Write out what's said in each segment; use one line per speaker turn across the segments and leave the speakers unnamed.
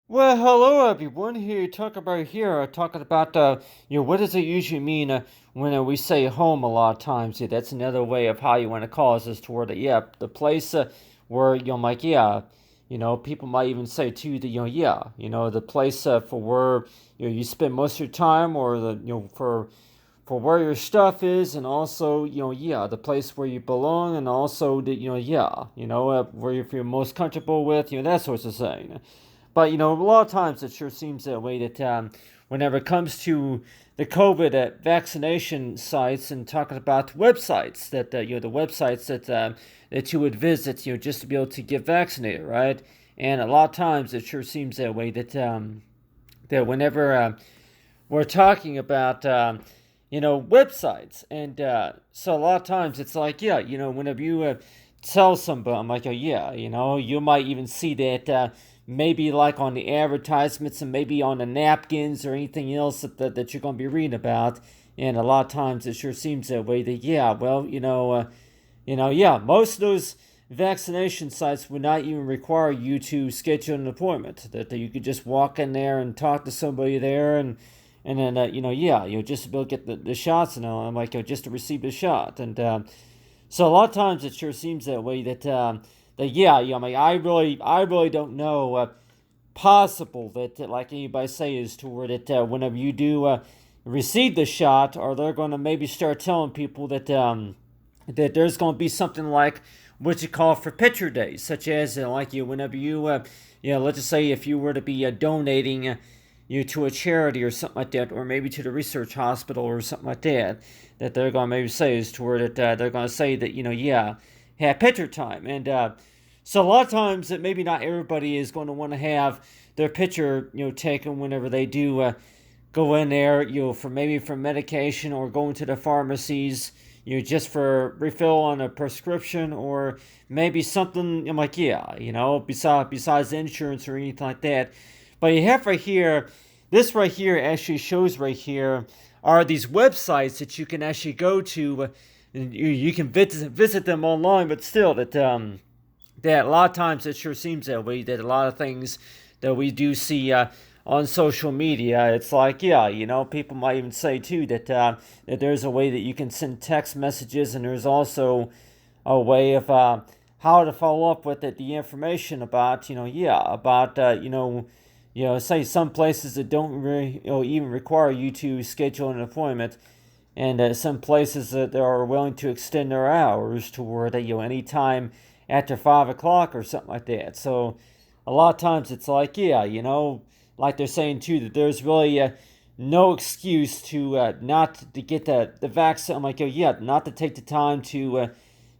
Well, hello everyone. Talking about what does it usually mean when we say home a lot of times? Yeah, that's another way of how you want to call us as toward the place where like people might even say too that the place for where you spend most of your time, or the for where your stuff is, and also the place where you belong, and also the where you feel most comfortable with, that sorts of thing. But a lot of times it sure seems that way that whenever it comes to the COVID vaccination sites and talking about websites that the websites that you would visit just to be able to get vaccinated, right? And a lot of times it sure seems that way that whenever we're talking about websites, and so a lot of times it's like whenever you tell somebody, I'm like, oh yeah, you might even see that maybe like on the advertisements and maybe on the napkins or anything else that you're going to be reading about. And a lot of times it sure seems that way that yeah, well, yeah, most of those vaccination sites would not even require you to schedule an appointment. That you could just walk in there and talk to somebody there, and then just to be able to get the shots and all. I'm like, just to receive the shot. And so a lot of times it sure seems that way that I mean, I really don't know possible that like anybody say is toward it whenever you do receive the shot, or they're going to maybe start telling people that there's going to be something like what you call for picture days, such as like whenever let's just say if you were to be donating to a charity or something like that, or maybe to the research hospital or something like that, that they're going to maybe say is toward it. They're going to say that have picture time, and so a lot of times that maybe not everybody is going to want to have their picture taken whenever they do go in there for maybe for medication, or going to the pharmacies just for refill on a prescription, or maybe something. I'm like, besides insurance or anything like that. But you have right here, this right here actually shows right here are these websites that you can actually go to. And you can visit them online, but still that a lot of times it sure seems that way, that a lot of things that we do see on social media, it's like, people might even say too that there's a way that you can send text messages, and there's also a way of how to follow up with it, the information about about say some places that don't really even require you to schedule an appointment, and some places that are willing to extend their hours to where they anytime after 5 o'clock or something like that. So a lot of times it's like, like they're saying too, that there's really no excuse to not to get the vaccine. I'm like, not to take the time to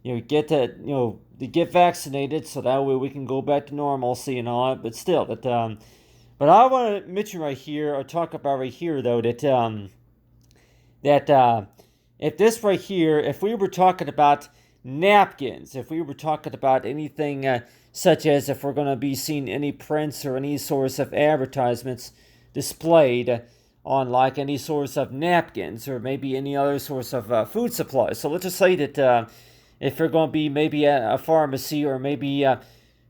get to get vaccinated, so that way we can go back to normalcy and all that. But still, but I want to mention right here, or talk about right here though, that if this right here, if we were talking about napkins, if we were talking about anything such as if we're going to be seeing any prints or any sorts of advertisements displayed on like any source of napkins, or maybe any other source of food supplies. So let's just say that if you're going to be maybe at a pharmacy, or maybe at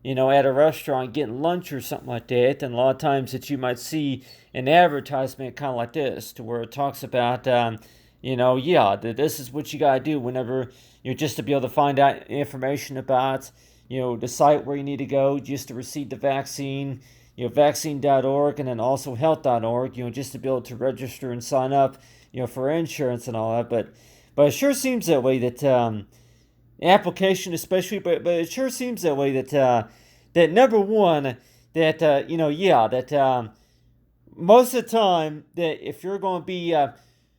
a restaurant getting lunch or something like that, and a lot of times that you might see an advertisement kind of like this, to where it talks about, this is what you gotta do whenever you're just to be able to find out information about, the site where you need to go just to receive the vaccine, vaccine.org, and then also health.org, just to be able to register and sign up, for insurance and all that. But it sure seems that way that application especially, but it sure seems that way that number one, that that most of the time that if you're going to be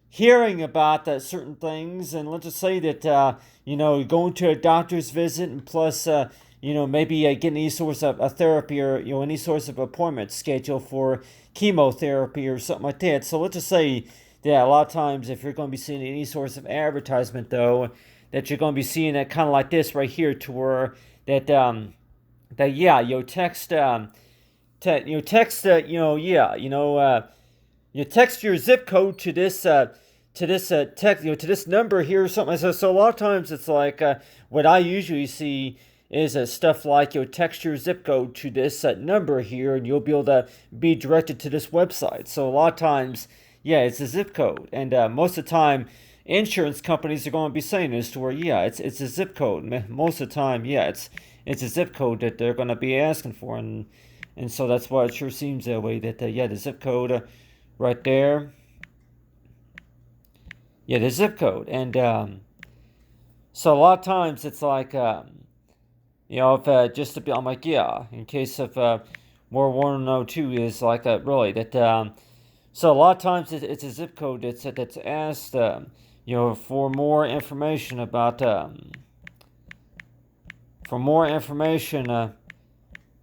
hearing about certain things, and let's just say that going to a doctor's visit, and plus maybe getting any source of a therapy, or any source of appointment scheduled for chemotherapy or something like that. So let's just say that a lot of times if you're going to be seeing any source of advertisement though, that you're going to be seeing it kind of like this right here, to where that text text you text your zip code to this text to this number here or something. So a lot of times it's like what I usually see is stuff like text your zip code to this number here, and you'll be able to be directed to this website. So a lot of times, yeah, it's a zip code, and most of the time, insurance companies are going to be saying this to where, yeah, it's a zip code. Most of the time, yeah, it's a zip code that they're going to be asking for, and so that's why it sure seems that way. That yeah, the zip code right there, yeah, the zip code, and so a lot of times it's like if just to be, I'm like, yeah, in case of World War II is like really that. So a lot of times it's a zip code that's asked, for more information about, about,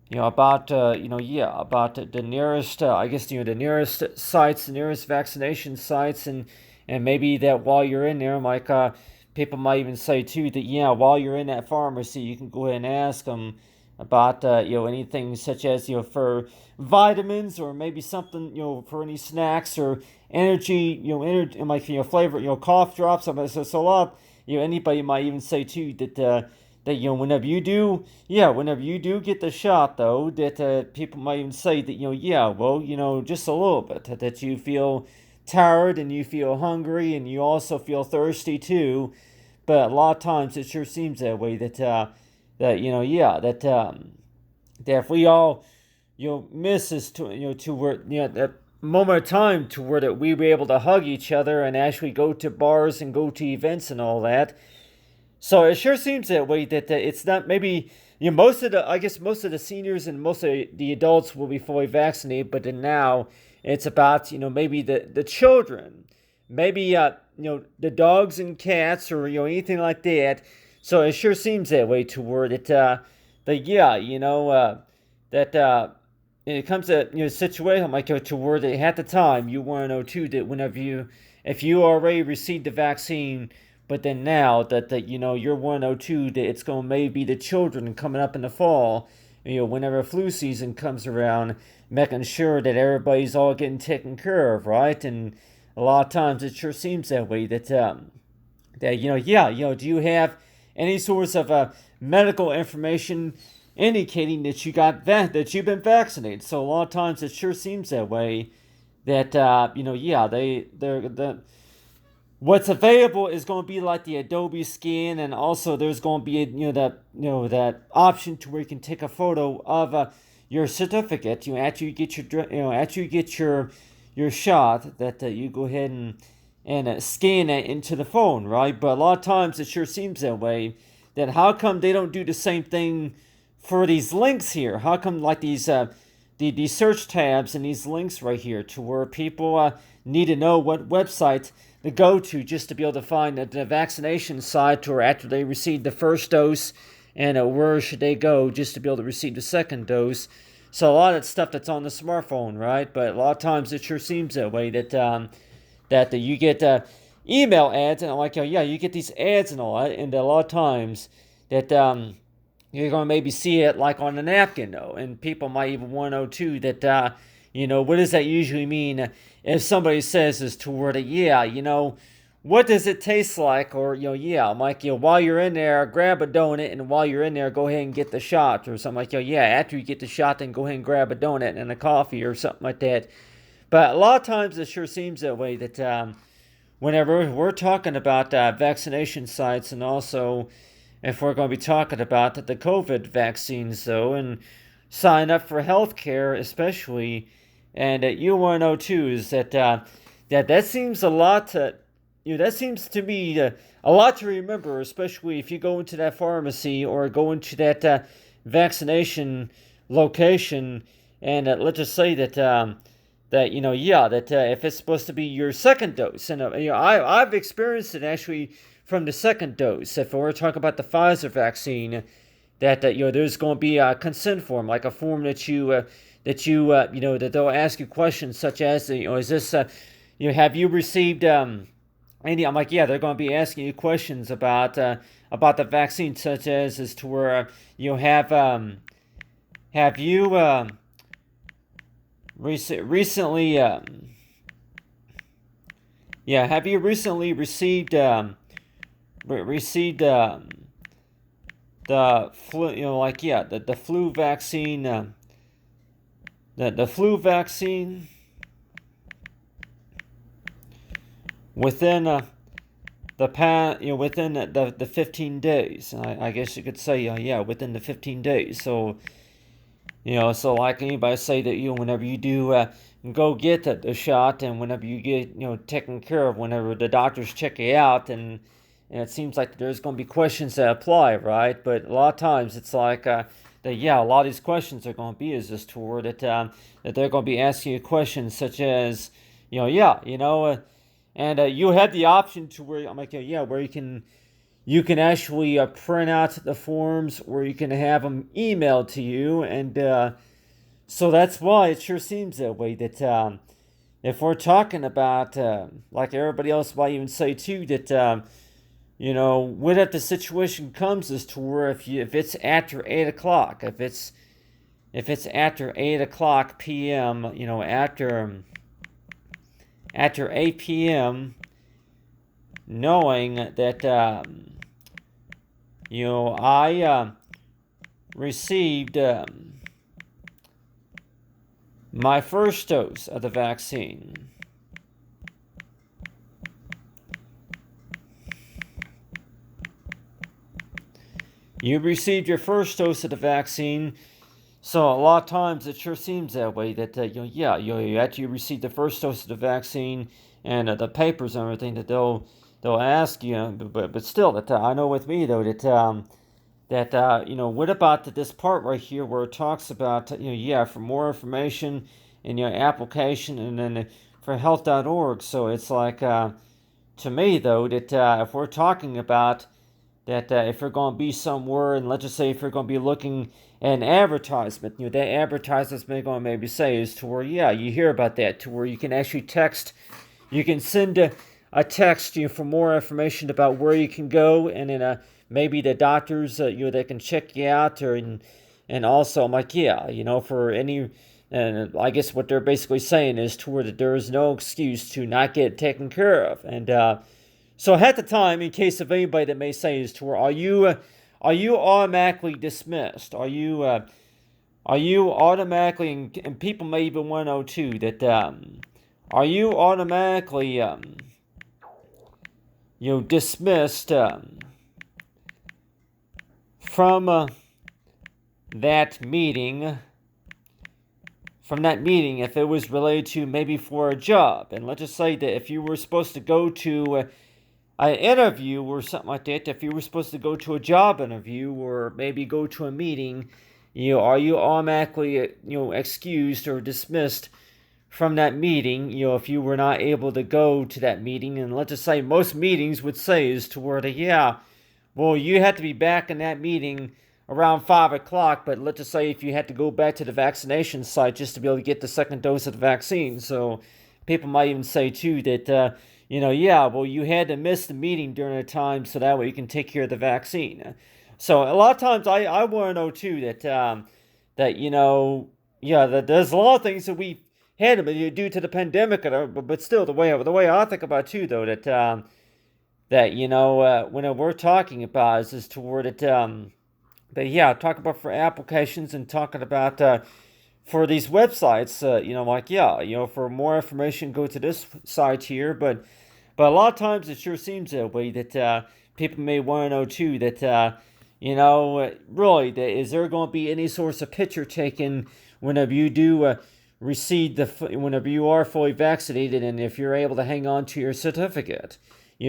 about the nearest, I guess, the nearest sites, the nearest vaccination sites, and maybe that while you're in there, like, people might even say too that, yeah, while you're in that pharmacy, you can go ahead and ask them about, anything such as, for vitamins, or maybe something, for any snacks or energy, like, flavor, cough drops. So a lot, anybody might even say too that whenever you do get the shot, though, that people might even say that, yeah, well, just a little bit, that you feel tired and you feel hungry and you also feel thirsty too. But a lot of times it sure seems that way, that if we all miss this to where that moment of time to where that we were able to hug each other and actually go to bars and go to events and all that. So it sure seems that way, that it's not, maybe, most of the seniors and most of the adults will be fully vaccinated, but then now it's about, maybe the children, maybe the dogs and cats, or anything like that. So it sure seems that way toward it, that yeah, that it comes to situation like toward that at the time you want to know too that if you already received the vaccine, but then now that you're 102, that it's going to maybe the children coming up in the fall, whenever flu season comes around, making sure that everybody's all getting taken care of, right? And a lot of times it sure seems that way, do you have any sorts of medical information indicating that that you've been vaccinated? So a lot of times it sure seems that way, that they're what's available is going to be like the Adobe scan, and also there's going to be that option to where you can take a photo of your certificate. After you get your shot, that you go ahead and scan it into the phone, right? But a lot of times it sure seems that way. That how come they don't do the same thing for these links here? How come like these search tabs and these links right here, to where people need to know what website to go to just to be able to find the vaccination site, or after they receive the first dose, and where should they go just to be able to receive the second dose? So a lot of that stuff that's on the smartphone, right? But a lot of times it sure seems that way, that you get email ads, and like, you get these ads and all that, and a lot of times that you're going to maybe see it like on a napkin, though, and people might even want to know too that what does that usually mean if somebody says is toward it, what does it taste like? Or like, while you're in there, grab a donut, and while you're in there, go ahead and get the shot, or something like, after you get the shot, then go ahead and grab a donut and a coffee or something like that. But a lot of times it sure seems that way, that whenever we're talking about vaccination sites, and also if we're going to be talking about the COVID vaccines, though, and sign up for healthcare especially, and you want to know too is that seems a lot to that seems to me a lot to remember, especially if you go into that pharmacy or go into that vaccination location, and let's just say that if it's supposed to be your second dose, and I've experienced it actually from the second dose. If we're talking about the Pfizer vaccine, that there's going to be a consent form, like a form that that they'll ask you questions such as, is this have you received any? I'm like, yeah, they're going to be asking you questions about the vaccine, such as to where have you recently have you recently received the flu, the flu vaccine, the flu vaccine within within the 15 days. I guess you could say, within the 15 days. So, so like anybody say that, whenever you do go get the shot, and whenever you get, taken care of, whenever the doctors check you out, and it seems like there's going to be questions that apply, right? But a lot of times it's like, a lot of these questions are going to be is just toward that they're going to be asking you questions such as, and you have the option to where I'm like, where you can actually print out the forms, or you can have them emailed to you, and so that's why it sure seems that way. That if we're talking about, like everybody else might even say too, that what if the situation comes is to where if it's after 8 o'clock, if it's after 8 o'clock p.m., after 8 p.m., knowing that I received my first dose of the vaccine. You received your first dose of the vaccine, so a lot of times it sure seems that way. That after you receive the first dose of the vaccine and the papers and everything, that they'll ask you. But still, that I know with me though that what about this part right here where it talks about for more information in your application, and then for health.org. So it's like to me though that if we're talking about that if you're going to be somewhere, and let's just say if you're going to be looking at an advertisement, that advertisement's going to maybe say is to where, you hear about that, to where you can actually text, you can send a text for more information about where you can go, and then maybe the doctors, they can check you out, and also I'm like, for any, and I guess what they're basically saying is to where that there is no excuse to not get taken care of, and so at the time, in case of anybody that may say is to where, are you automatically dismissed? Are you automatically, and people may even want to know too, that are you automatically dismissed from that meeting? From that meeting, if it was related to maybe for a job, and let's just say that if you were supposed to go to an interview or something like that, if you were supposed to go to a job interview or maybe go to a meeting, are you automatically, excused or dismissed from that meeting, if you were not able to go to that meeting? And let's just say most meetings would say is to where you have to be back in that meeting around 5 o'clock, but let's just say if you had to go back to the vaccination site just to be able to get the second dose of the vaccine. So people might even say too that, you had to miss the meeting during the time so that way you can take care of the vaccine. So a lot of times I want to know too that, that there's a lot of things that we had due to the pandemic, but still the way I think about it too though, that, when we're talking about is toward it, talk about for applications and talking about for these websites, for more information, go to this site here. But a lot of times it sure seems that way that people may want to know too that, really, is there going to be any source of picture taken whenever you do receive whenever you are fully vaccinated, and if you're able to hang on to your certificate,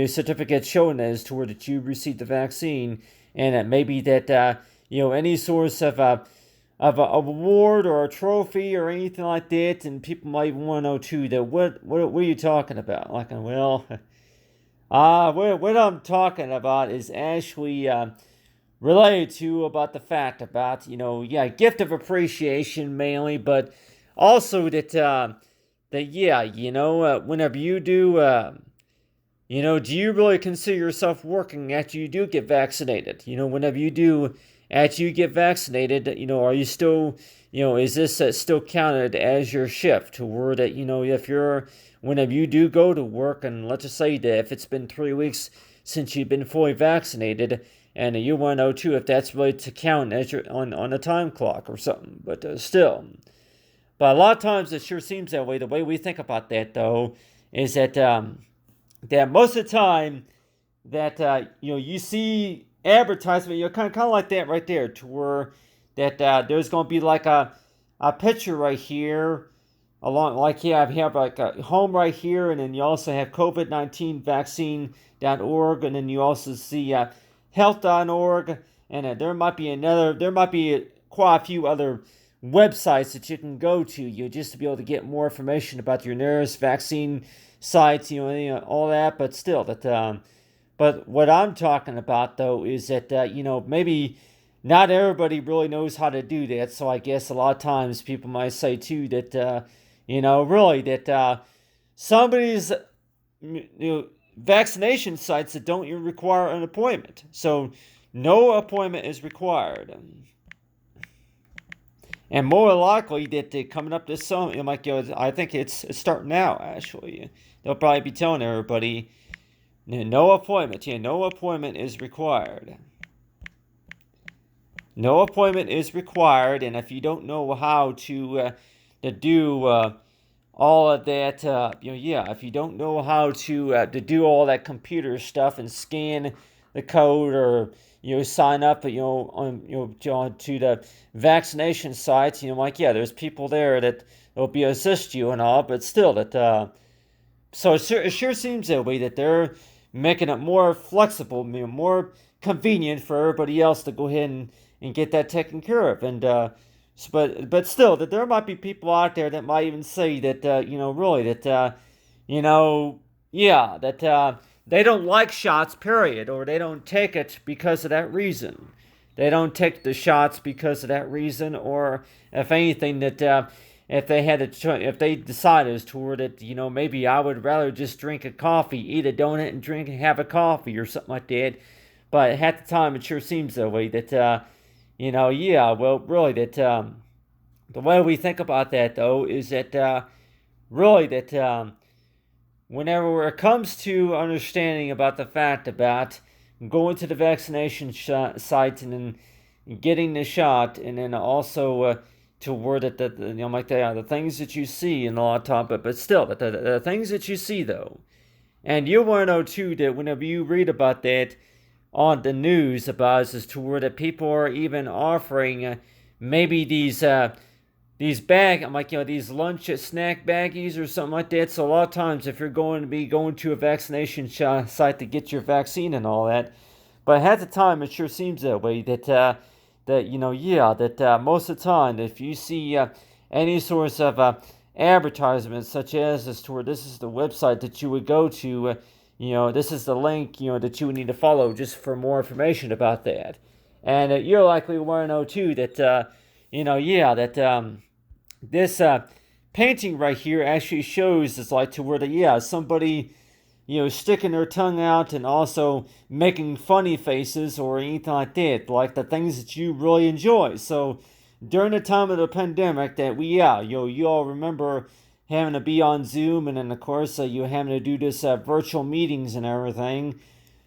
certificate showing as to where that you received the vaccine, and it may be that any source of a award or a trophy or anything like that, and people might want to know too that what are you talking about? Like, well, what I'm talking about is actually related to about the fact about gift of appreciation mainly, but also that whenever you do. Do you really consider yourself working after you do get vaccinated? Whenever you do, after you get vaccinated, are you still, is this still counted as your shift? To where that, whenever you do go to work, and let's just say that if it's been 3 weeks since you've been fully vaccinated, and you want to know too if that's really to count as your on a time clock or something. But still, but a lot of times it sure seems that way. The way we think about that though is that most of the time that you see advertisement, kind of like that right there, to where that there's going to be like a picture right here along, like, yeah, I have like a home right here, and then you also have COVID-19 vaccine.org, and then you also see health.org, and there might be quite a few other websites that you can go to, just to be able to get more information about your nearest vaccine sites, all that. But still, but what I'm talking about though is that maybe not everybody really knows how to do that. So I guess a lot of times people might say too that really that somebody's vaccination sites that don't even require an appointment. So no appointment is required. And more likely that they're coming up this summer, I think it's starting now actually. They'll probably be telling everybody no appointment. Yeah, no appointment is required. No appointment is required, and if you don't know how to do all of that, if you don't know how to do all that computer stuff and scan the code, or sign up, to the vaccination sites, there's people there that will be assist you and all, but still so it sure seems that way that they're making it more flexible, more convenient for everybody else to go ahead and get that taken care of. And but still, that there might be people out there that might even say that really that that they don't like shots, period, or they don't take it because of that reason. They don't take the shots because of that reason, or if anything, that if they had if they decided toward it, maybe I would rather just drink a coffee, eat a donut, and drink and have a coffee or something like that. But at the time, it sure seems that way. That well, really, that the way we think about that though is that really that whenever it comes to understanding about the fact about going to the vaccination site and then getting the shot, and then also to word it that the things that you see in a lot of time, but still the things that you see though, and you want to know too that whenever you read about that on the news about as to where that people are even offering maybe these these lunch snack baggies or something like that. So a lot of times if you're going to be going to a vaccination site to get your vaccine and all that, but at the time it sure seems that way that most of the time if you see any source of advertisement such as this, to where this is the website that you would go to, this is the link that you would need to follow just for more information about that. And you're likely want to know too that this painting right here actually shows it's like to where somebody sticking their tongue out and also making funny faces or anything like that, like the things that you really enjoy. So during the time of the pandemic that you all remember having to be on Zoom, and then of course you having to do this virtual meetings and everything.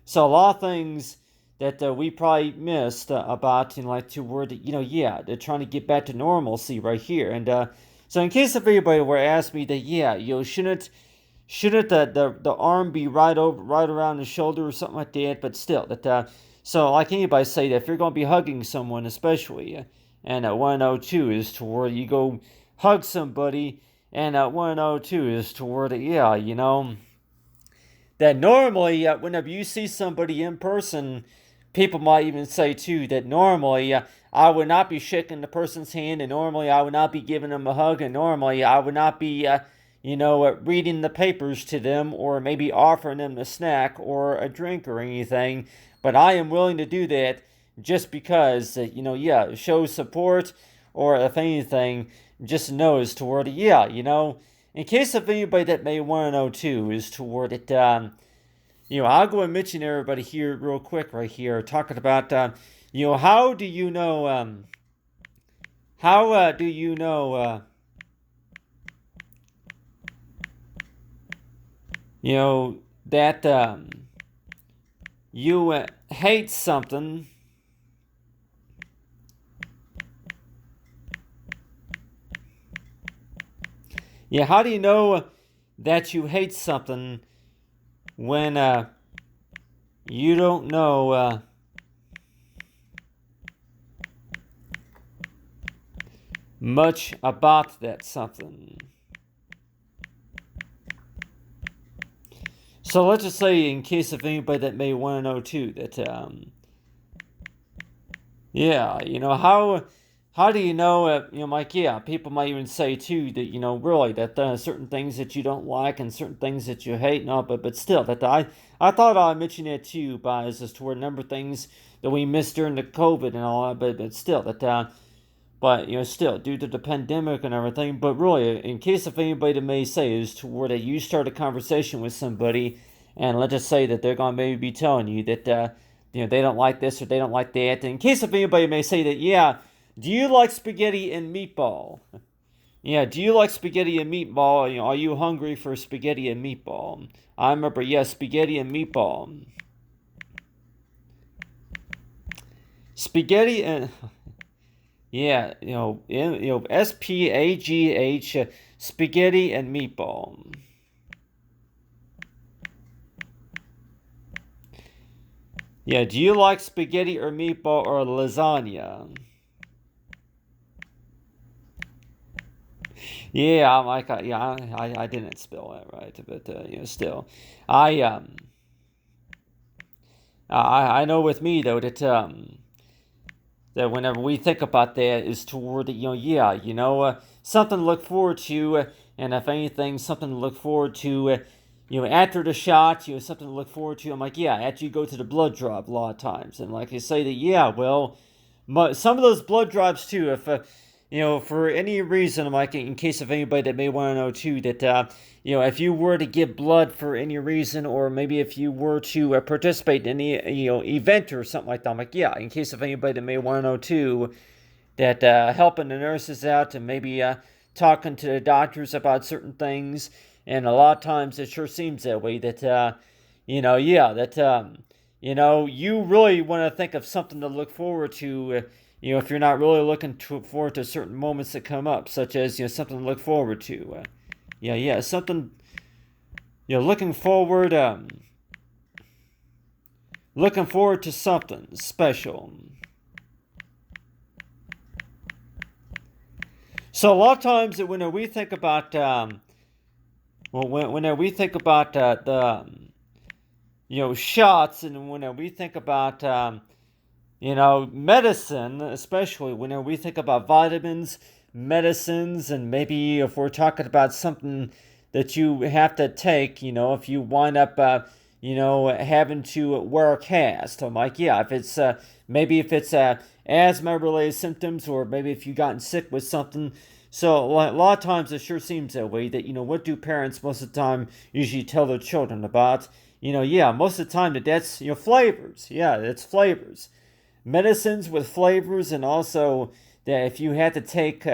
So a lot of things that we probably missed about, like to where they're trying to get back to normalcy right here. And so in case if anybody were to ask me that shouldn't the arm be right around the shoulder or something like that, but still that so like anybody say that if you're going to be hugging someone especially, and 102 is to where you go hug somebody, and 102 is to where that normally whenever you see somebody in person, people might even say too that normally I would not be shaking the person's hand, and normally I would not be giving them a hug, and normally I would not be reading the papers to them, or maybe offering them a snack or a drink or anything. But I am willing to do that just because, show support, or if anything, just knows toward it. In case of anybody that may want to know too, is toward it. I'll go and mention everybody here real quick right here, talking about, how do you know, how do you know, that you hate something. Yeah, how do you know that you hate something when you don't know much about that something? So let's just say, in case of anybody that may want to know too, that yeah, how do you know? Like, yeah, people might even say too that really that certain things that you don't like and certain things that you hate, and all, but still that I thought I mentioned that too, by as to a number of things that we missed during the COVID and all that, but still that but still due to the pandemic and everything. But really, in case if anybody that may say is to where that you start a conversation with somebody, and let's just say that they're gonna maybe be telling you that they don't like this or they don't like that. In case if anybody may say that, yeah, do you like spaghetti and meatball? Yeah, do you like spaghetti and meatball? Are you hungry for spaghetti and meatball? I remember, yes, spaghetti and meatball. Spaghetti and yeah, SPAGH, spaghetti and meatball. Yeah, do you like spaghetti or meatball or lasagna? Yeah, I'm like, yeah, I didn't spell that right, but still, I I know with me though that whenever we think about that is toward yeah, something to look forward to, and if anything, something to look forward to, after the shot, something to look forward to. I'm like, yeah, after you go to the blood drop a lot of times, and like I say that, yeah, well, some of those blood drops too, if for any reason, I'm like, in case of anybody that may want to know too, that if you were to give blood for any reason, or maybe if you were to participate in any event or something like that, I'm like, yeah, in case of anybody that may want to know too, that helping the nurses out and maybe talking to the doctors about certain things, and a lot of times it sure seems that way. That yeah, that you really want to think of something to look forward to. If you're not really looking forward to certain moments that come up, such as something to look forward to. Yeah, something. Looking forward. Looking forward to something special. So a lot of times when we think about when we think about the shots, and when we think about medicine, especially when we think about vitamins, medicines, and maybe if we're talking about something that you have to take, if you wind up, having to wear a cast. I'm like, yeah, if it's maybe if it's asthma-related symptoms, or maybe if you gotten sick with something. So a lot of times it sure seems that way. That what do parents most of the time usually tell their children about? Yeah, most of the time that's flavors. Yeah, it's flavors, medicines with flavors, and also that if you had to take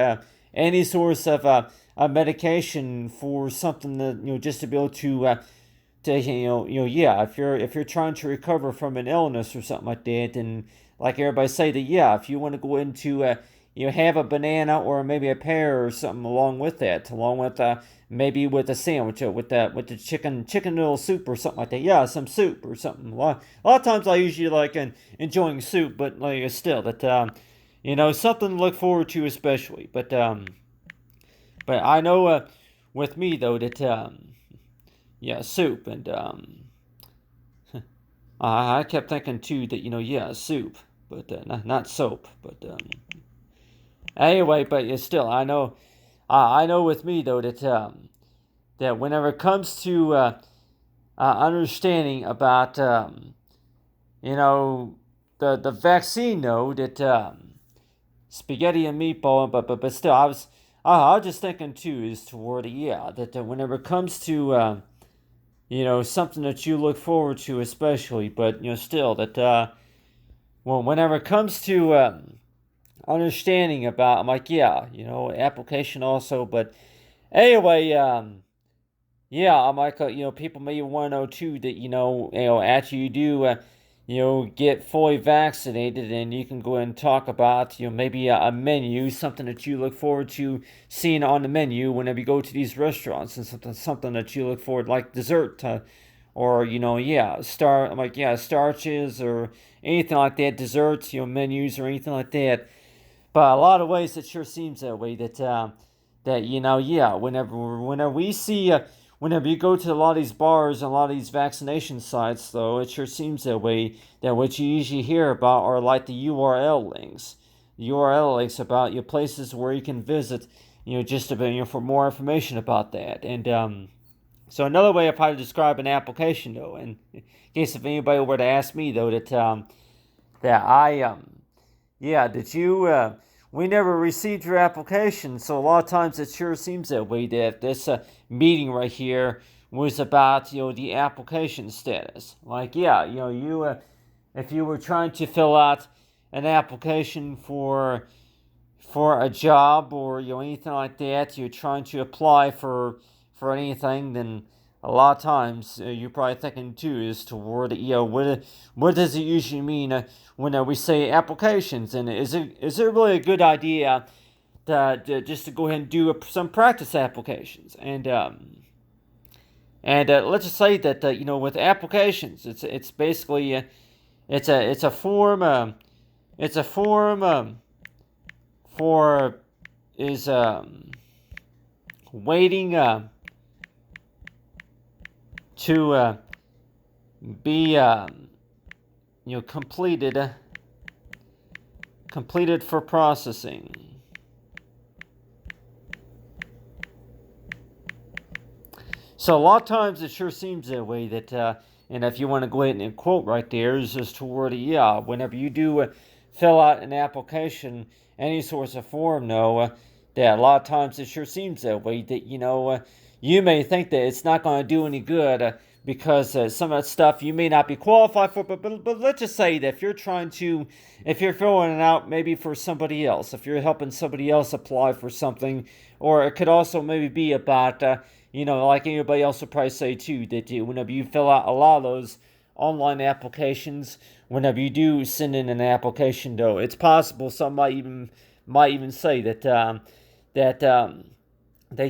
any source of a medication for something that just to be able to yeah, if you're trying to recover from an illness or something like that, and like everybody say that, yeah, if you want to go into have a banana or maybe a pear or something along with that, along with maybe with a sandwich, or with the chicken noodle soup or something like that. Yeah, some soup or something. A lot of times I usually like enjoying soup, but like still that something to look forward to, especially. But I know with me though that yeah, soup, and I kept thinking too that yeah, soup, but not soap, but anyway, but still I know with me though that whenever it comes to understanding about you know the vaccine, though, that spaghetti and meatball, but still I was just thinking too is toward yeah, that whenever it comes to something that you look forward to, especially, but still that well, whenever it comes to understanding about, I'm like, yeah, application also. But anyway, yeah, I'm like, people may want to know too that after you do get fully vaccinated, and you can go ahead and talk about, maybe a menu, something that you look forward to seeing on the menu whenever you go to these restaurants, and something that you look forward, like dessert, or starches or anything like that, desserts, menus or anything like that. But a lot of ways it sure seems that way. Whenever we see, whenever you go to a lot of these bars and a lot of these vaccination sites, though, it sure seems that way. That what you usually hear about are like the URL links about your places where you can visit, just a bit, for more information about that. And so another way of how to describe an application, though, and in case if anybody were to ask me, though, that I yeah, did you? We never received your application, so a lot of times it sure seems that way. That this meeting right here was about the application status. Like, yeah, if you were trying to fill out an application for a job, or anything like that, you're trying to apply for anything, then a lot of times you're probably thinking too is toward what does it usually mean when we say applications, and is it really a good idea just to go ahead and do some practice applications, and let's just say that with applications, it's basically it's a form for is waiting to be completed for processing. So a lot of times it sure seems that way. And if you want to go ahead and quote right there, is just toward whenever you do fill out an application, any sort of form, that a lot of times it sure seems that way. That you may think that it's not going to do any good because some of that stuff you may not be qualified for. But let's just say that if you're filling it out maybe for somebody else, if you're helping somebody else apply for something, or it could also maybe be about, like anybody else would probably say too, that whenever you fill out a lot of those online applications, whenever you do send in an application, though, it's possible some might even say that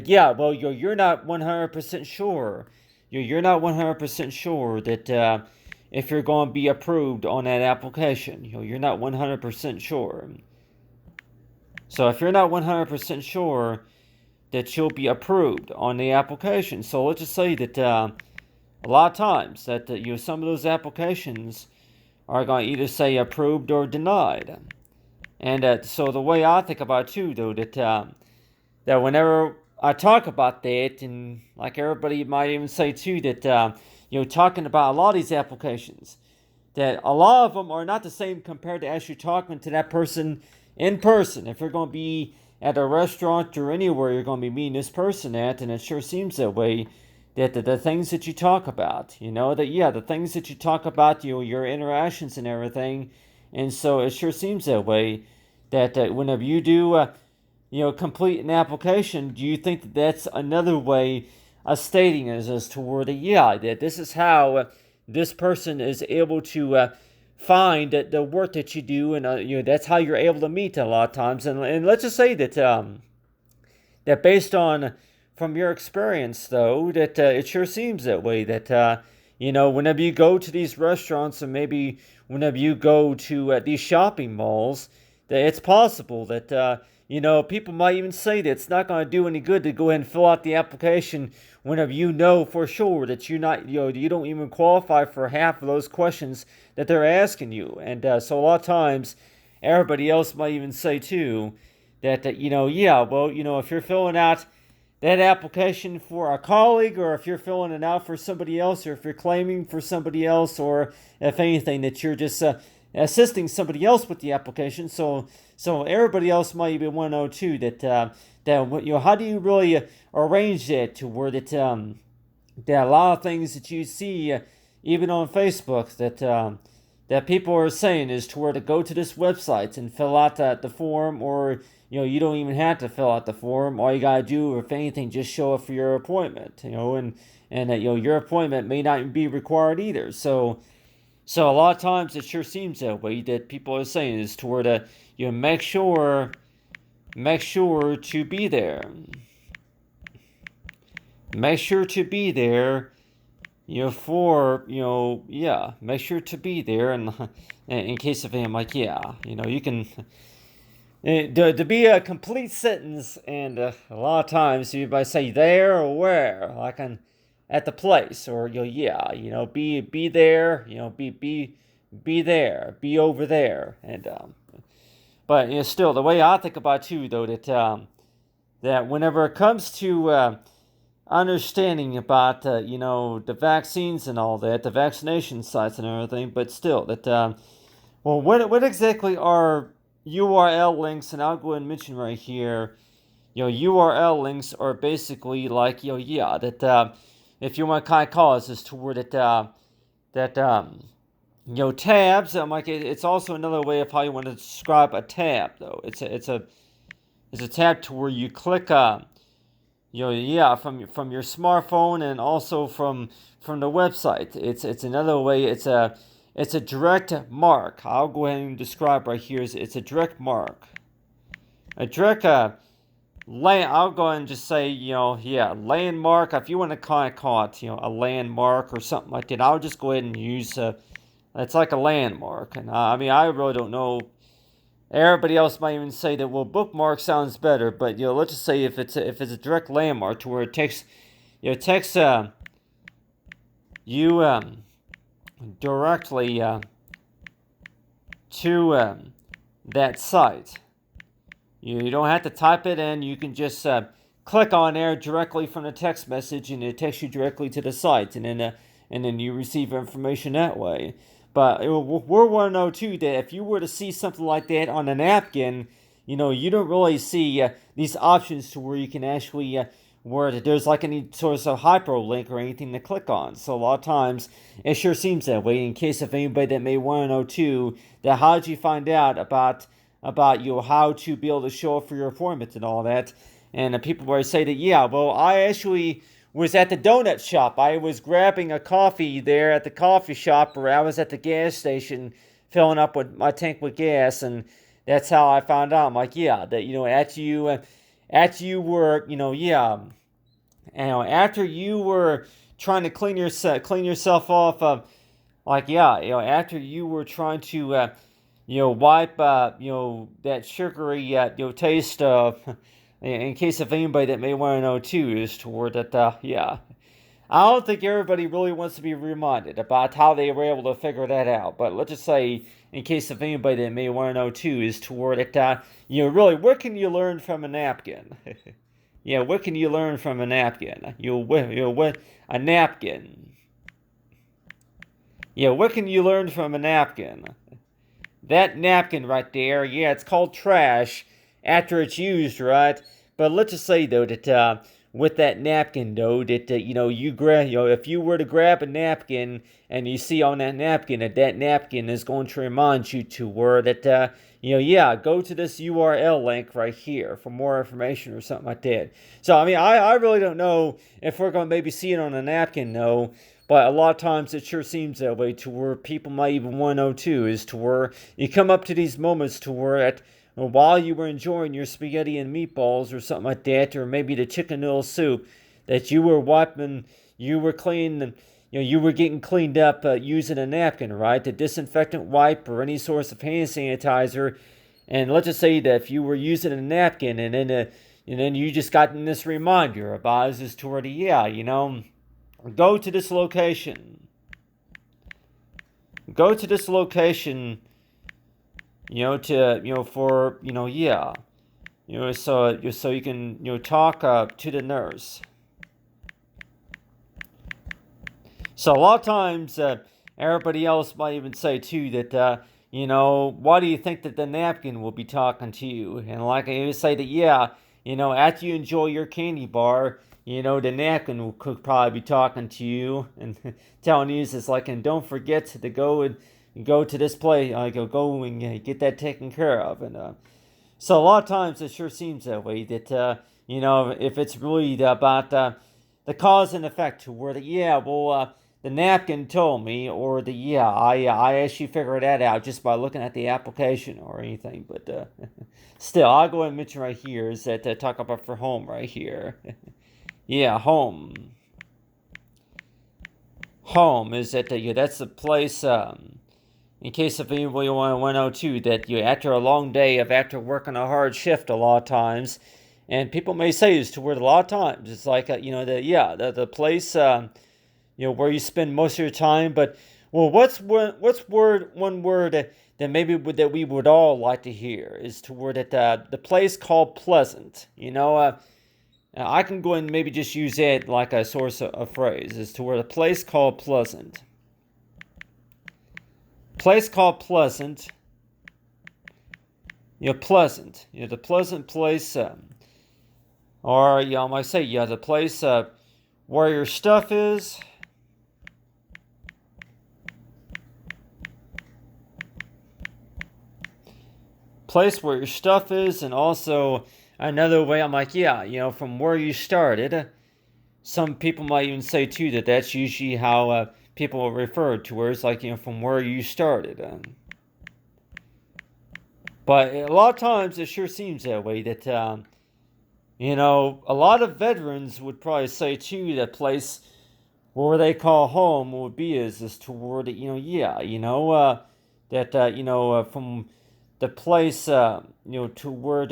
yeah, well, you're not 100% sure. You're not 100% sure that if you're going to be approved on that application. You're not 100% sure. So if you're not 100% sure that you'll be approved on the application, so let's just say that a lot of times that some of those applications are going to either say approved or denied. And so the way I think about it too, though, that whenever I talk about that, and like everybody might even say too, that talking about a lot of these applications, that a lot of them are not the same compared to actually talking to that person in person. If you're going to be at a restaurant or anywhere you're going to be meeting this person at, and it sure seems that way, that the things that you talk about, the things that you talk about, your interactions and everything, and so it sure seems that way, that whenever you do complete an application, do you think that that's another way of stating as toward that this is how this person is able to find the work that you do, and that's how you're able to meet a lot of times, and let's just say that based on from your experience, though, that it sure seems that way, that whenever you go to these restaurants, and maybe whenever you go to these shopping malls, that it's possible that people might even say that it's not going to do any good to go ahead and fill out the application whenever you know for sure that you're not, you don't even qualify for half of those questions that they're asking you. And so a lot of times, everybody else might even say too that if you're filling out that application for a colleague, or if you're filling it out for somebody else, or if you're claiming for somebody else, or if anything, that you're just assisting somebody else with the application. So everybody else might even want to know too that how do you really arrange that to where that a lot of things that you see even on Facebook that people are saying is to where to go to this website and fill out the form, or you don't even have to fill out the form. All you gotta do, if anything, just show up for your appointment. And your appointment may not be required either. So So a lot of times it sure seems that way that people are saying is toward make sure to be there. Make sure to be there, make sure to be there, and in case of him, like, yeah, you can to be a complete sentence, and a lot of times you might say there or where, like at the place, or be there, be there, be over there, and but still the way I think about it too, though, that whenever it comes to understanding about the vaccines and all that, the vaccination sites and everything, but still that well, what exactly are URL links? And I'll go ahead and mention right here. URL links are basically like that if you want to kind of call this toward it that tabs. Like it's also another way of how you want to describe a tab, though. It's a tab to where you click from your smartphone and also from the website. It's another way. It's a direct mark. I'll go ahead and describe right here. It's a direct mark. A direct I'll go ahead and just say landmark. If you want to kind of call it a landmark or something like that, I'll just go ahead and use it's like a landmark. And I mean, I really don't know. Everybody else might even say that, well, bookmark sounds better, but let's just say if it's a direct landmark to where it takes you directly to that site. You don't have to type it in. You can just click on there directly from the text message, and it takes you directly to the site, and then you receive information that way. But we're want to know too that if you were to see something like that on a napkin, you don't really see these options to where you can actually where there's like any sort of hyperlink or anything to click on. So a lot of times it sure seems that way. In case of anybody that may want to know too, that how did you find out about how to be able to show up for your appointment and all that, and people where say that well, I actually was at the donut shop. I was grabbing a coffee there at the coffee shop, or I was at the gas station filling up with my tank with gas, and that's how I found out. I'm like, that after you were, after you were trying to clean yourself off, after you were trying to, wipe, that sugary, taste of. In case of anybody that may want to know too, is toward that, I don't think everybody really wants to be reminded about how they were able to figure that out. But let's just say, in case of anybody that may want to know too, is toward it, really, what can you learn from a napkin? What can you learn from a napkin? What a napkin? What can you learn from a napkin? That napkin right there, it's called trash after it's used, right? But let's just say though that with that napkin though that you grab, if you were to grab a napkin and you see on that napkin that napkin is going to remind you to where that go to this URL link right here for more information or something like that. So I mean, I really don't know if we're going to maybe see it on a napkin, no. But a lot of times it sure seems that way to where people might even want to know too, is to where you come up to these moments to where while you were enjoying your spaghetti and meatballs or something like that, or maybe the chicken noodle soup, that you were wiping, you were cleaning, you were getting cleaned up using a napkin, right? The disinfectant wipe or any source of hand sanitizer. And let's just say that if you were using a napkin and then you just got this reminder about this toward go to this location. Go to this location, so you can, talk to the nurse. So a lot of times, everybody else might even say too that, why do you think that the napkin will be talking to you? And like I would say that, after you enjoy your candy bar, the napkin could probably be talking to you and telling you this, like, and don't forget to go to this place, go and get that taken care of. And so a lot of times it sure seems that way that, if it's really about the cause and effect to where the napkin told me, or the yeah, I actually figured that out just by looking at the application or anything. But still, I'll go ahead and mention right here is that talk about for home right here. Yeah, home. Home is that yeah, that's the place. In case if anybody want to know too, that you after a long day of after working a hard shift a lot of times, and people may say this to where a lot of times it's like the place where you spend most of your time. But well, one word that maybe that we would all like to hear is to word that the place called pleasant. I can go and maybe just use it like a source of phrase is to where the place called pleasant. Place called pleasant. Pleasant. The pleasant place, or I might say, the place where your stuff is. Place where your stuff is, and also another way I'm like, from where you started. Some people might even say too that that's usually how people refer to where it's like, from where you started. But a lot of times it sure seems that way that, a lot of veterans would probably say too that place where they call home would be is toward, from the place, to where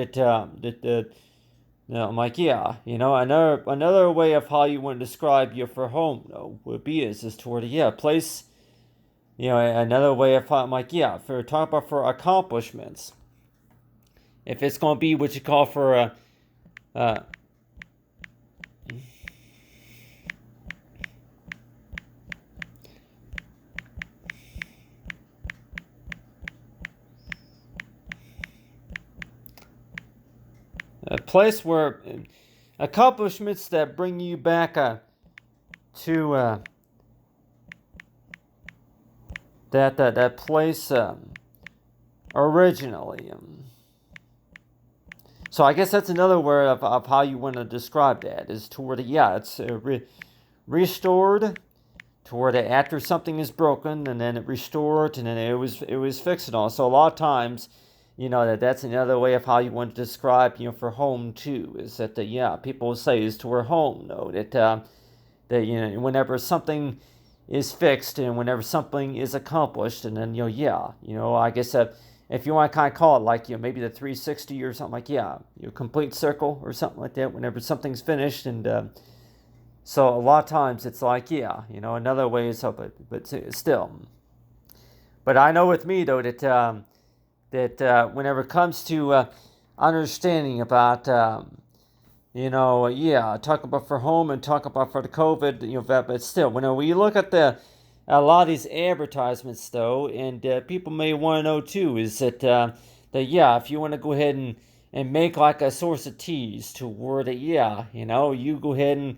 I'm like, another way of how you want to describe your for home, though, would be is toward, place, another way of how I'm like, for talk about for accomplishments. If it's going to be what you call for a place where accomplishments that bring you back to that place originally. So I guess that's another word of how you want to describe that is toward it's restored toward it after something is broken and then it restored and then it was fixed and all. So a lot of times, that's another way of how you want to describe for home too is that people say is toward home though that whenever something is fixed and whenever something is accomplished and then I guess if you want to kind of call it like maybe the 360 or something like complete circle or something like that whenever something's finished and so a lot of times it's like another way is but still. But I know with me though that whenever it comes to understanding about talk about for home and talk about for the COVID but still when we look at a lot of these advertisements though and people may want to know too is that if you want to go ahead and make like a source of tease to where that you go ahead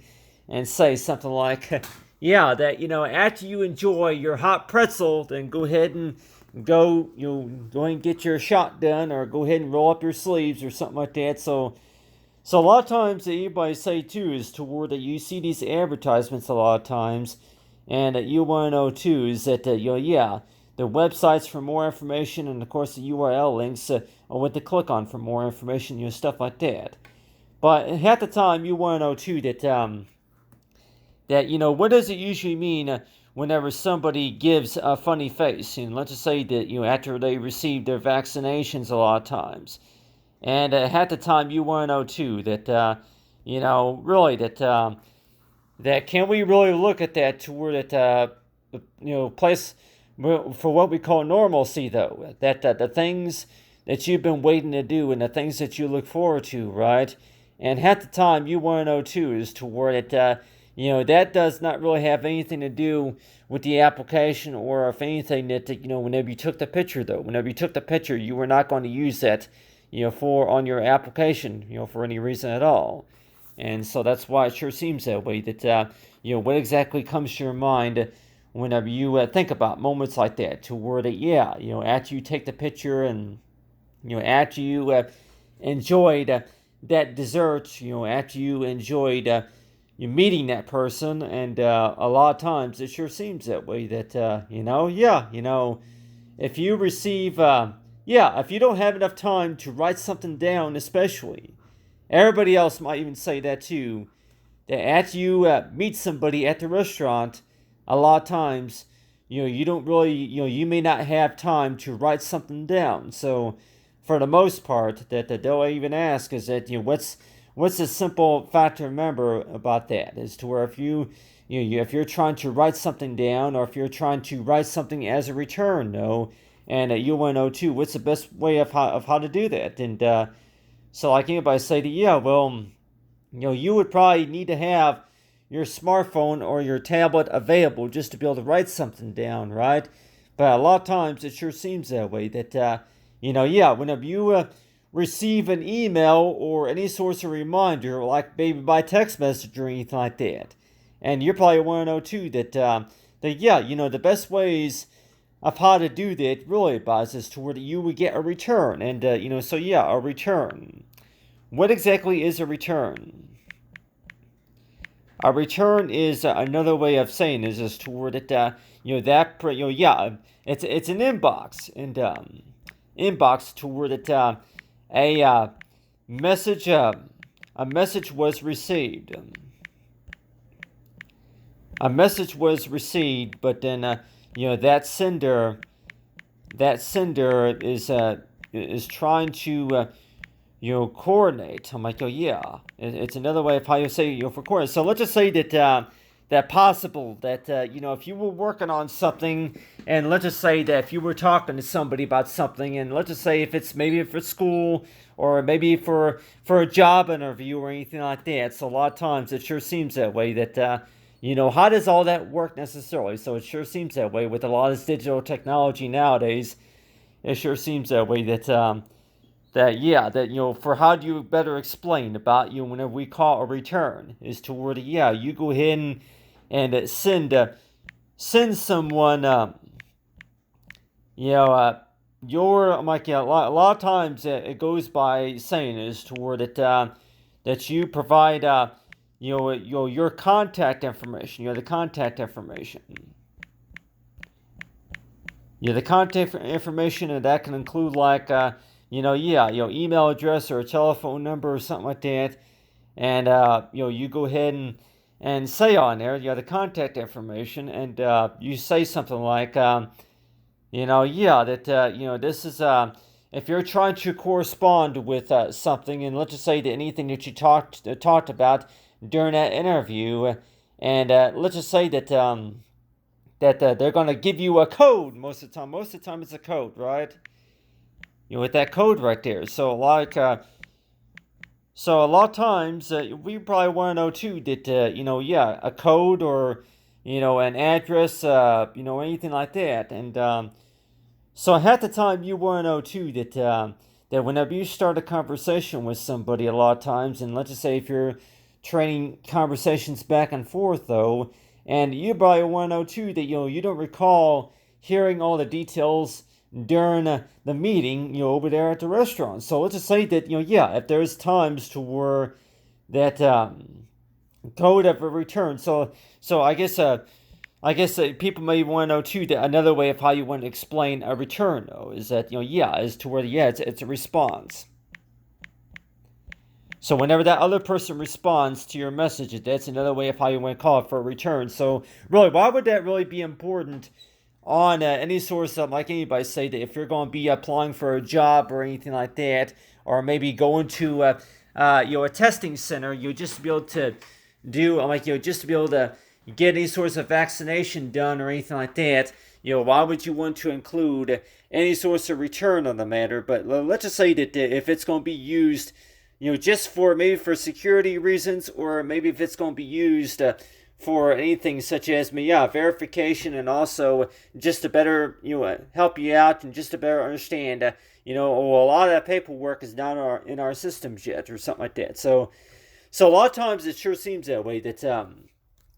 and say something like that after you enjoy your hot pretzel then go ahead and go and get your shot done or go ahead and roll up your sleeves or something like that. So a lot of times that anybody say too is toward that you see these advertisements a lot of times and that you want to know too is that the websites for more information and of course the URL links are what to click on for more information, stuff like that. But at the time you want to know too that what does it usually mean whenever somebody gives a funny face? And let's just say that after they receive their vaccinations a lot of times, and at the time you want to know too that really that can we really look at that toward that place for what we call normalcy though that the things that you've been waiting to do and the things that you look forward to, right? And at the time you want to know too is toward it that does not really have anything to do with the application or if anything that whenever you took the picture though whenever you took the picture you were not going to use that for on your application for any reason at all. And so that's why it sure seems that way that what exactly comes to your mind whenever you think about moments like that to where that after you take the picture and after you enjoyed that dessert after you enjoyed you meeting that person, and a lot of times it sure seems that way. That yeah, if you receive, if you don't have enough time to write something down, especially, everybody else might even say that too. That after you meet somebody at the restaurant, a lot of times, you don't really, you may not have time to write something down. So, for the most part, that they'll even ask is that what's the simple fact to remember about that is to where if if you're trying to write something down, or if you're trying to write something as a return, no, and you want to know too what's the best way of how to do that. And so like anybody say that, yeah, well, you would probably need to have your smartphone or your tablet available just to be able to write something down, right? But a lot of times it sure seems that way. That whenever you receive an email or any sort of reminder, like maybe by text message or anything like that, and you're probably want to know too the best ways of how to do that really advises us to where you would get a return, and a return. What exactly is a return? A return is another way of saying is just toward it. It's an inbox, and inbox toward it. A message a message was received. A message was received, but then that sender is trying to coordinate. I'm like, oh yeah, it's another way of how you say for coordinate. So let's just say that possible that if you were working on something, and let's just say that if you were talking to somebody about something, and let's just say if it's maybe for school or maybe for a job interview or anything like that. So a lot of times it sure seems that way that how does all that work necessarily? So it sure seems that way with a lot of this digital technology nowadays. It sure seems that way for how do you better explain about whenever we call a return is toward you go ahead and send someone your like a lot of times it goes by saying is toward it that you provide your contact information, the contact information. The contact information, and that can include like email address or a telephone number or something like that. And you go ahead and say on there, the contact information, and you say something like, this is if you're trying to correspond with something, and let's just say that anything that you talked about during that interview, and let's just say that they're going to give you a code most of the time. Most of the time, it's a code, right? With that code right there. So a lot of times we probably want to know too that a code or an address, anything like that, and so half the time you want to know too that whenever you start a conversation with somebody, a lot of times, and let's just say if you're training conversations back and forth though, and you probably want to know too that you don't recall hearing all the details during the meeting, over there at the restaurant. So let's just say that, if there's times to where that code of a return. So I guess people may want to know too that another way of how you want to explain a return though is that is to where it's a response. So whenever that other person responds to your message, that's another way of how you want to call it for a return. So really, why would that really be important on any source of, like anybody say that if you're going to be applying for a job or anything like that, or maybe going to a testing center, you just to be able to do just to be able to get any sorts of vaccination done or anything like that. Why would you want to include any source of return on the matter? But let's just say that if it's going to be used, just for maybe for security reasons, or maybe if it's going to be used for anything such as verification, and also just to better help you out and just to better understand a lot of that paperwork is not in our systems yet or something like that. So a lot of times it sure seems that way that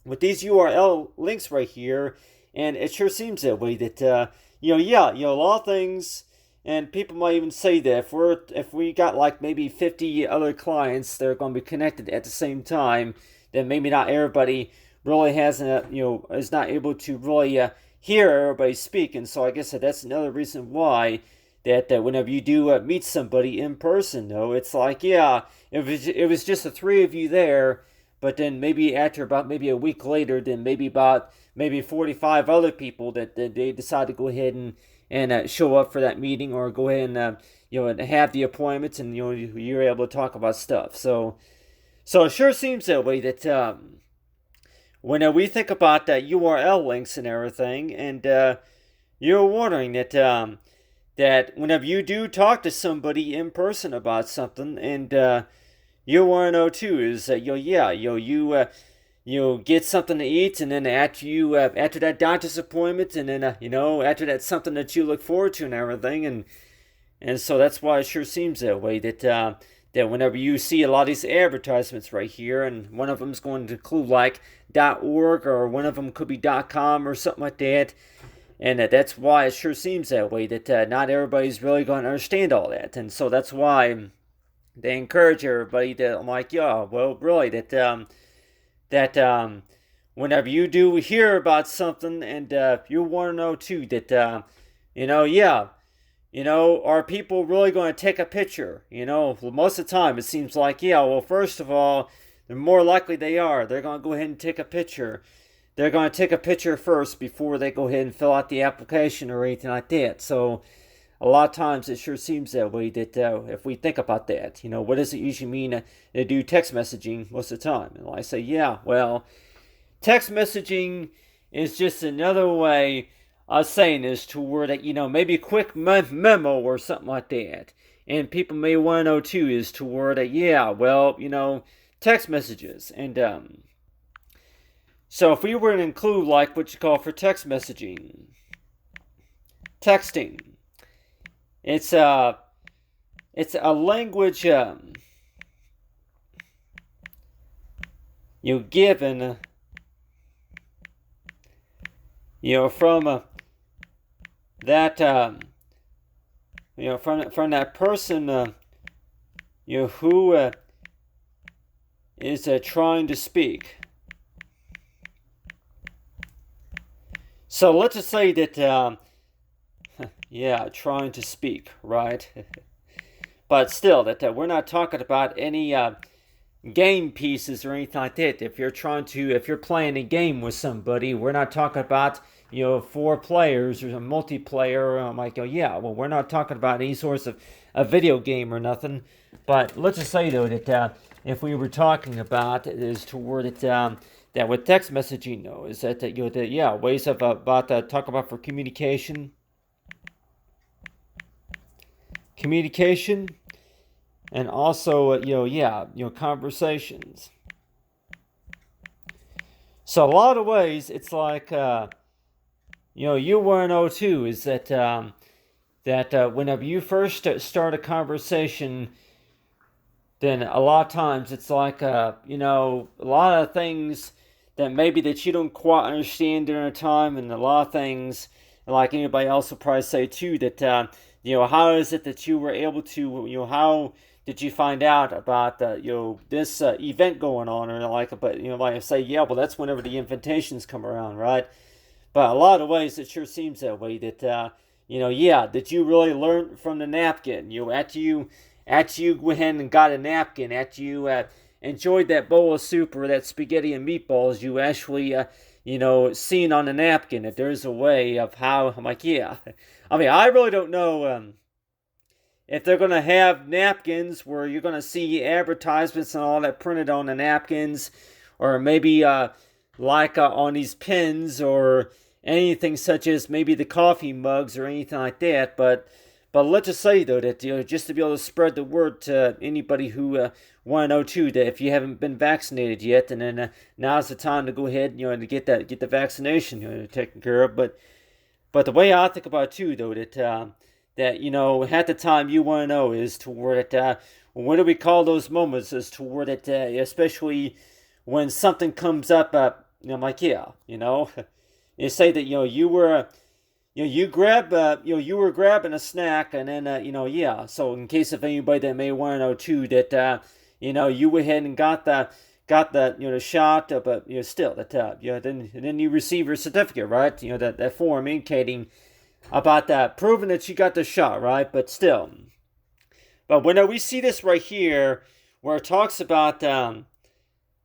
with these URL links right here, and it sure seems that way that a lot of things. And people might even say that if we got like maybe 50 other clients that are going to be connected at the same time, that maybe not everybody really hasn't, is not able to really hear everybody speak. And so I guess that's another reason why that whenever you do meet somebody in person, though, it's like, yeah, it was just the three of you there, but then maybe after about maybe a week later, then maybe 45 other people that they decide to go ahead and show up for that meeting, or go ahead and and have the appointments, and you're able to talk about stuff. So it sure seems that way, that when we think about URL links and everything, and you're wondering that whenever you do talk to somebody in person about something, and you want to know too, is that you get something to eat, and then after that doctor's appointment, and then after that's something that you look forward to and everything, and so that's why it sure seems that way, that whenever you see a lot of these advertisements right here, and one of them's going to include like .org, or one of them could be .com or something like that, and that's why it sure seems that way, that not everybody's really going to understand all that, and so that's why they encourage everybody to, I'm like, yeah, well, really, that whenever you do hear about something, and you want to know too, that are people really going to take a picture? Most of the time it seems like, yeah, well, first of all, the more likely they're going to go ahead and take a picture. They're going to take a picture first before they go ahead and fill out the application or anything like that. So a lot of times it sure seems that way, that if we think about that, what does it usually mean to do text messaging most of the time? And I say, yeah, well, text messaging is just another way of saying this, to where that, maybe a quick memo or something like that. And people may want to know too, is to where that, yeah, well, text messages. And so if we were to include like what you call for text messaging, texting, it's a language given from that from that person who is trying to speak. So let's just say that trying to speak, right? But still, that we're not talking about any game pieces or anything like that. If you're playing a game with somebody, we're not talking about 4 players or a multiplayer. I'm like, well, we're not talking about any sorts of a video game or nothing. But let's just say though that if we were talking about it, is toward it that with text messaging though, is that ways of about talk about for communication, and also conversations. So a lot of ways it's like you want to know too, is that whenever you first start a conversation, then a lot of times it's like a lot of things that maybe that you don't quite understand during a time, and a lot of things like anybody else will probably say too, that how is it that you were able to how did you find out about this event going on, or like I say, yeah, well, that's whenever the invitations come around, right? But a lot of ways it sure seems that way, that that you really learned from the napkin. After you went ahead and got a napkin, after you enjoyed that bowl of soup or that spaghetti and meatballs, you actually seen on the napkin that there's a way of how. I'm like, yeah. I mean, I really don't know if they're going to have napkins where you're going to see advertisements and all that printed on the napkins, or maybe on these pins, or anything such as maybe the coffee mugs or anything like that. But let's just say though that just to be able to spread the word to anybody who want to know too, that if you haven't been vaccinated yet, and then now's the time to go ahead to get the vaccination taken care of. But the way I think about it too, though, that at the time you want to know is toward it. What do we call those moments? Is toward it, especially when something comes up. I'm like, yeah, you say that you were. You were grabbing a snack, and then So in case of anybody that may want to know too, that you went ahead and got got the the shot, but still that then you receive your certificate, right? That form indicating about that, proving that you got the shot, right? But still, but when we see this right here, where it talks about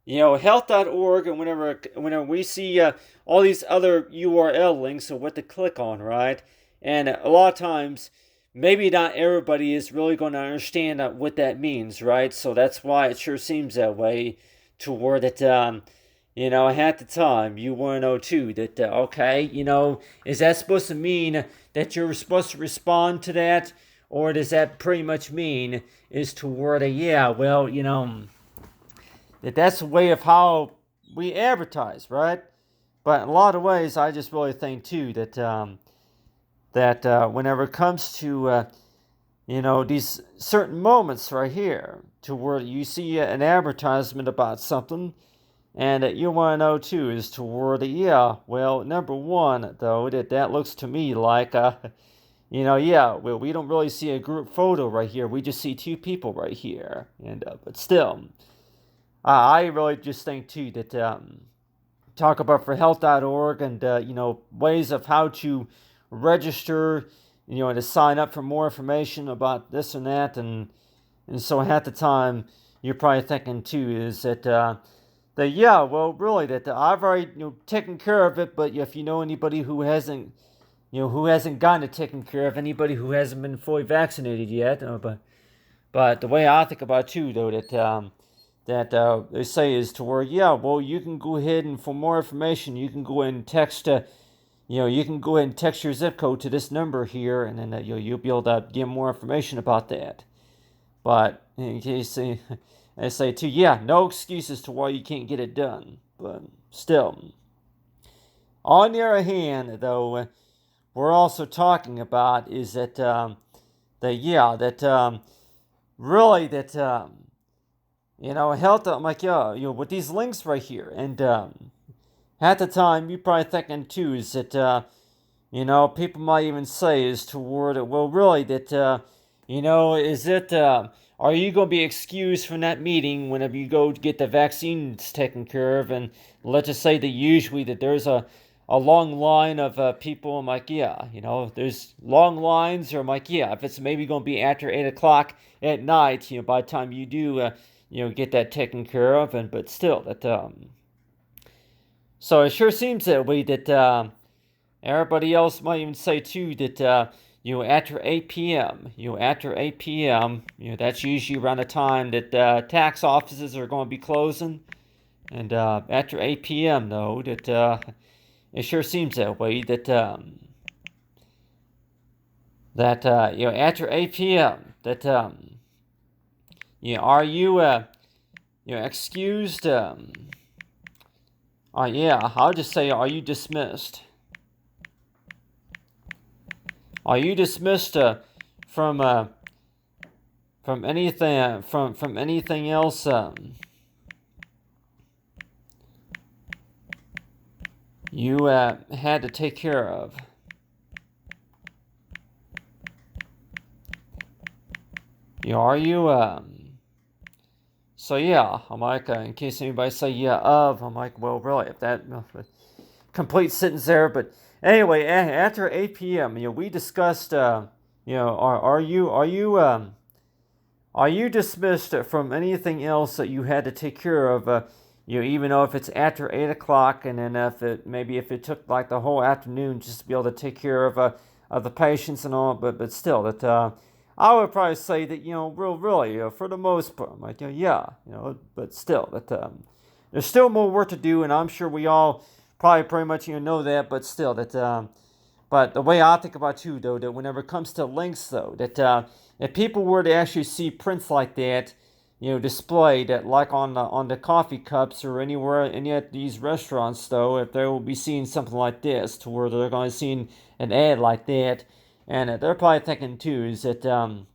health.org, and whenever we see all these other URL links of what to click on, right? And a lot of times, maybe not everybody is really going to understand what that means, right? So that's why it sure seems that way toward it. At the time, you want to know too that, okay, is that supposed to mean that you're supposed to respond to that? Or does that pretty much mean is toward a, yeah, well, that's a way of how we advertise, right? But in a lot of ways, I just really think too that whenever it comes to these certain moments right here, to where you see an advertisement about something, and you want to know too is toward yeah, well, number one though, that looks to me like yeah, well, we don't really see a group photo right here. We just see two people right here, and but still. I really just think too that talk about for health.org and ways of how to register, and to sign up for more information about this and that, and so at the time you're probably thinking too is that yeah, well, really that I've already taken care of it, but if you know anybody who hasn't gotten it taken care of, anybody who hasn't been fully vaccinated yet, but the way I think about it too though that they say is to where, yeah, well, you can go ahead and for more information, you can go ahead and text, you can go ahead and text your zip code to this number here, and then you'll be able to get more information about that. But in case they say too, yeah, no excuses to why you can't get it done. But still, on the other hand, though, we're also talking about is that yeah, that really that. Health, I'm like, yeah, with these links right here. And at the time, you're probably thinking too, is that, people might even say is toward it, well, really, that, is it, are you going to be excused from that meeting whenever you go to get the vaccines taken care of? And let's just say that usually that there's a long line of people. I'm like, yeah, there's long lines, or I'm like, yeah, if it's maybe going to be after 8 o'clock at night, by the time you do, get that taken care of, and but still that so it sure seems that way that everybody else might even say too that after 8 p.m. After 8 p.m. That's usually around the time that tax offices are going to be closing, and after 8 p.m. though that it sure seems that way that after 8 p.m. that are you excused? Yeah, I'll just say, are you dismissed? Are you dismissed from anything from anything else? You had to take care of. Are you So yeah, I'm like, in case anybody say yeah I'm like, well, really, if that complete sentence there, but anyway, after 8 p.m., we discussed, are you dismissed from anything else that you had to take care of? Even though if it's after 8 o'clock, and then if it took like the whole afternoon just to be able to take care of the patients and all, but still that I would probably say that really for the most part, I'm like yeah, but still that there's still more work to do, and I'm sure we all probably pretty much know that, but still that but the way I think about too though, that whenever it comes to links though, that if people were to actually see prints like that, displayed at like on the coffee cups or anywhere any at these restaurants though, if they will be seeing something like this, to where they're going to see an ad like that, and they're probably thinking too is that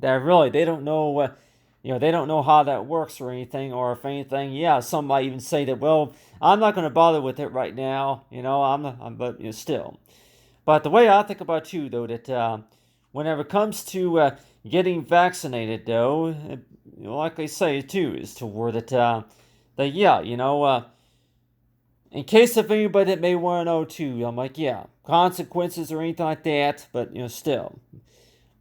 really they don't know. They don't know how that works or anything, or if anything, yeah, some might even say that, well, I'm not going to bother with it right now, but still. But the way I think about too, though, that whenever it comes to getting vaccinated, though, like they say too, is to where that that yeah, in case of anybody that may want to know too, I'm like, yeah, consequences or anything like that, but still.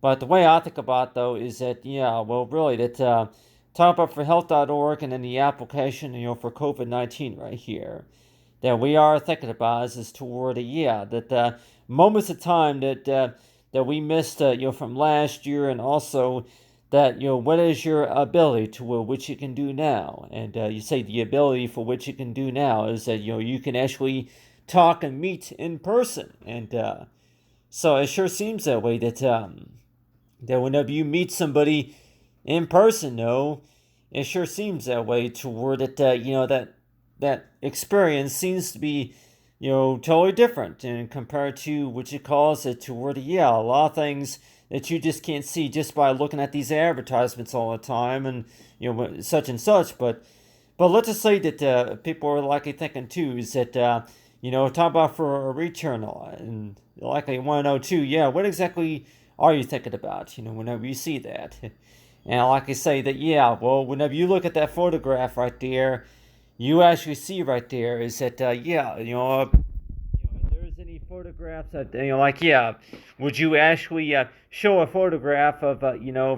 But the way I think about it, though, is that yeah, well, really that talkaboutforhealth.org and then the application, for COVID-19 right here, that we are thinking about is toward yeah, that moments of time that we missed, from last year, and also that what is your ability to which you can do now, and you say the ability for which you can do now is that you can actually talk and meet in person, and so it sure seems that way that whenever you meet somebody in person, though, it sure seems that way toward it. That experience seems to be, totally different, and compared to what you calls it toward yeah, a lot of things that you just can't see just by looking at these advertisements all the time, and such and such. But let's just say that people are likely thinking too is that talk about for a return and likely want to know too. Yeah, what exactly are you thinking about? Whenever you see that, and like I say that yeah, well, whenever you look at that photograph right there, you actually see right there is that yeah, if there's any photographs that like yeah, would you actually show a photograph of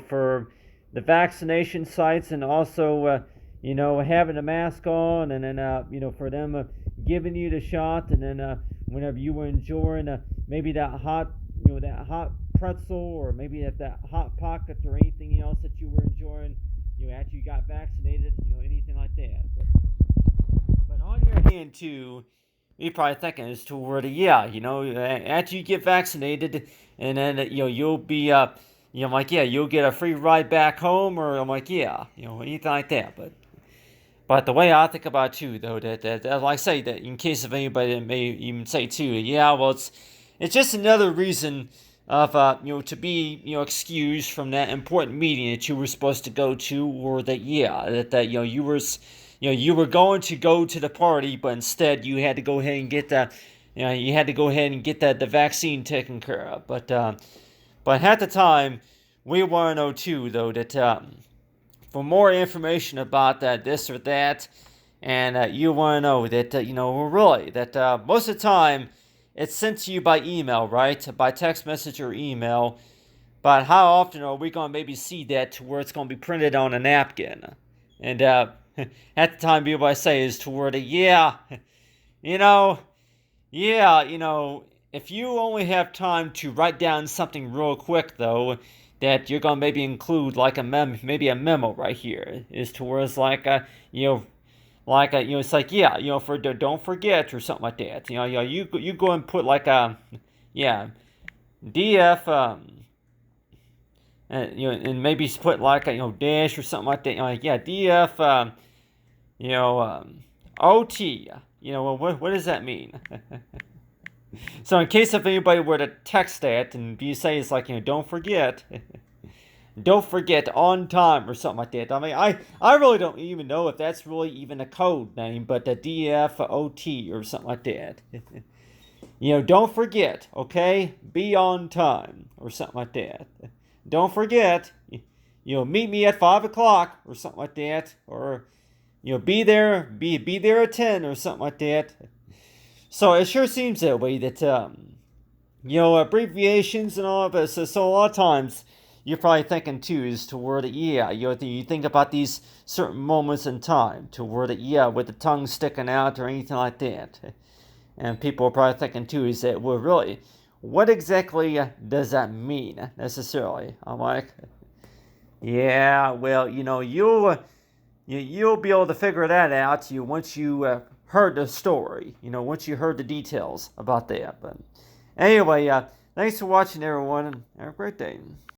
for the vaccination sites, and also having a mask on, and then for them giving you the shot, and then whenever you were enjoying maybe that hot pretzel, or maybe that hot pocket, or anything else that you were enjoying after you got vaccinated, anything like that. But on your hand too, you're probably thinking is toward yeah, after you get vaccinated, and then you'll be I'm like yeah, you'll get a free ride back home, or I'm like yeah, anything like that. But the way I think about it too, though, that like I say that in case of anybody that may even say too, yeah, well, it's just another reason of to be excused from that important meeting that you were supposed to go to, or that yeah, that you were going to go to the party, but instead you had to go ahead and get the vaccine taken care of. But at the time, we want to know too, though, that for more information about that, this or that, and you want to know that really that most of the time it's sent to you by email, right? By text message or email. But how often are we going to maybe see that to where it's going to be printed on a napkin? And at the time, people I say is toward it, yeah, you know, yeah, if you only have time to write down something real quick, though, that you're gonna maybe include like maybe a memo right here, is towards like it's like yeah, for don't forget or something like that. You go and put like a yeah, DF and maybe put like a dash or something like that. Like yeah, DF you know OT. Well, what does that mean? So in case if anybody were to text that and you say it's like don't forget, don't forget on time or something like that. I mean, I really don't even know if that's really even a code name, but the DFOT or something like that. Don't forget, okay? Be on time or something like that. Don't forget, meet me at 5 o'clock or something like that, or be there at 10 or something like that. So it sure seems that way that abbreviations and all of this. So a lot of times you're probably thinking too is toward it, yeah, you think about these certain moments in time toward it, yeah, with the tongue sticking out or anything like that. And people are probably thinking too is that, well, really, what exactly does that mean necessarily? I'm like, yeah, well, you'll be able to figure that out once you heard the story, once you heard the details about that. But anyway, thanks for watching, everyone, and have a great day.